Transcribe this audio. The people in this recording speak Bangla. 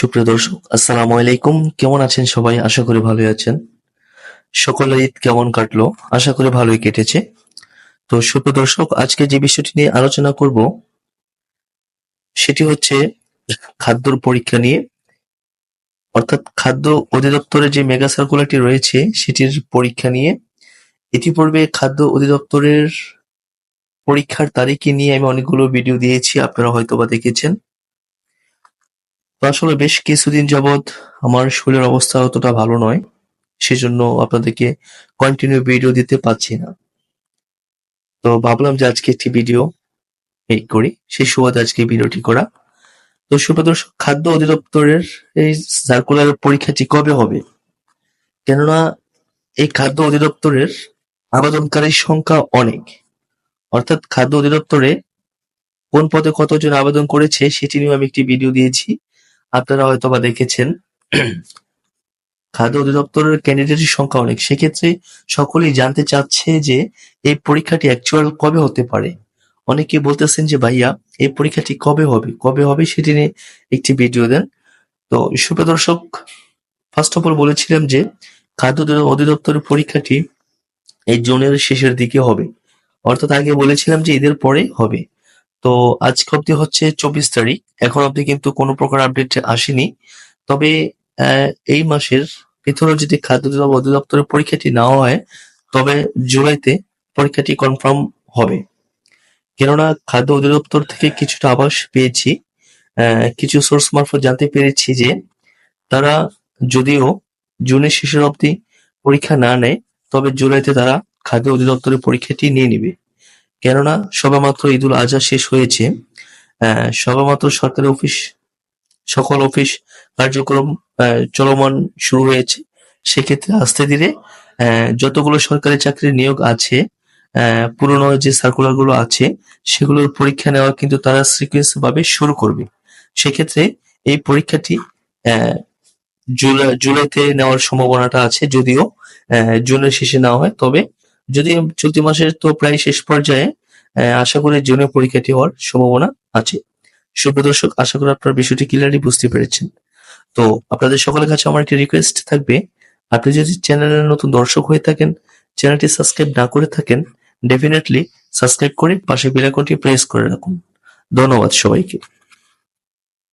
সুপ্রিয় দর্শক, আসসালামু আলাইকুম। কেমন আছেন সবাই? আশা করি ভালোই আছেন। সকলের ঈদ কেমন কাটলো? আশা করি ভালোই কেটেছে। তো সুপ্রিয় দর্শক, আজকে যে বিষয়টি নিয়ে আলোচনা করব সেটি হচ্ছে খাদ্যর পরীক্ষা নিয়ে, অর্থাৎ খাদ্য অধিদপ্তরের যে মেগা সার্কুলারটি রয়েছে সেটির পরীক্ষা নিয়ে। ইতিপূর্বে খাদ্য অধিদপ্তরের পরীক্ষার তারিখ নিয়ে আমি অনেকগুলো ভিডিও দিয়েছি, আপনারা হয়তোবা দেখেছেন। তো আসলে বেশ কিছুদিন যাবৎ আমার শরীরের অবস্থা অতটা ভালো নয়, সেজন্য আপনাদেরকে কন্টিনিউ ভিডিও দিতে পারছি না। তো ভাবলাম যে আজকে একটি ভিডিও মেক করি, সেই সুবাদে আজকে ভিডিওটি করা। তো সুপ্রিয় দর্শক, খাদ্য অধিদপ্তরের এই সার্কুলারের পরীক্ষাটি কবে হবে? কেননা এই খাদ্য অধিদপ্তরের আবেদনকারীর সংখ্যা অনেক, অর্থাৎ খাদ্য অধিদপ্তরে কোন পদে কতজন আবেদন করেছে সেটি নিয়ে আমি একটি ভিডিও দিয়েছি, আপনারা হয়তোবা দেখেছেন। খাদ্য অধিদপ্তরের ক্যান্ডিডেটের সংখ্যা অনেক, সেক্ষেত্রে সকলেই জানতে চাচ্ছে যে এই পরীক্ষাটি অ্যাকচুয়াল কবে হতে পারে। অনেকে বলতেছেন যে ভাইয়া এই পরীক্ষাটি কবে হবে সেটি নিয়ে একটি ভিডিও দেন। তো সুপ্রিয় দর্শক, ফার্স্ট অফ অল বলেছিলাম যে খাদ্য অধিদপ্তরের পরীক্ষাটি এই জুনের শেষের দিকে হবে, অর্থাৎ আগে বলেছিলাম যে ঈদের পরে হবে। তো আজকে অব্দি হচ্ছে 24 তারিখ, এখন অব্দি কিন্তু কোনো প্রকার আপডেট আসেনি। তবে এই মাসের ভিতরে যদি খাদ্য অধিদপ্তরের পরীক্ষাটি নেওয়া হয় তবে জুলাইতে পরীক্ষাটি কনফার্ম হবে। কেননা খাদ্য অধিদপ্তর থেকে কিছুটা আভাস পেয়েছি, কিছু সোর্স মারফত জানতে পেরেছি যে তারা যদিও জুনের শেষের অবধি পরীক্ষা না নেয়, তবে জুলাইতে তারা খাদ্য অধিদপ্তরের পরীক্ষাটি নিয়ে নিবে। কেননা সবেমাত্র ঈদুল আজহা শেষ হয়েছে, সবেমাত্র সরকারি অফিস, সকল অফিস কার্যক্রম চলমান শুরু হয়েছে। সেক্ষেত্রে আস্তে ধীরে যতগুলো সরকারি চাকরির নিয়োগ আছে, পুরনো যে সার্কুলার গুলো আছে সেগুলোর পরীক্ষা নেওয়া কিন্তু তারা সিকোয়েন্স ভাবে শুরু করবে। সেক্ষেত্রে এই পরীক্ষাটি জুলাইতে নেওয়ার সম্ভাবনাটা আছে, যদিও জুনের শেষে নেওয়া হয়। তবে যদি চলতি মাসের তো প্রায় শেষ পর্যায়ে, আশা করি জুনে পরীক্ষাটি হওয়ার সম্ভাবনা আছে। সুপ্রিয় দর্শক, আশা করি আপনারা বিষয়টি ক্লিয়ারলি বুঝতে পেরেছেন। তো আপনাদের সকলের কাছে আমার একটি রিকোয়েস্ট থাকবে, আপনি যদি চ্যানেলের নতুন দর্শক হয়ে থাকেন, চ্যানেলটি সাবস্ক্রাইব না করে থাকেন, ডেফিনেটলি সাবস্ক্রাইব করে পাশে বেল আইকনটি প্রেস করে রাখুন। ধন্যবাদ সবাইকে।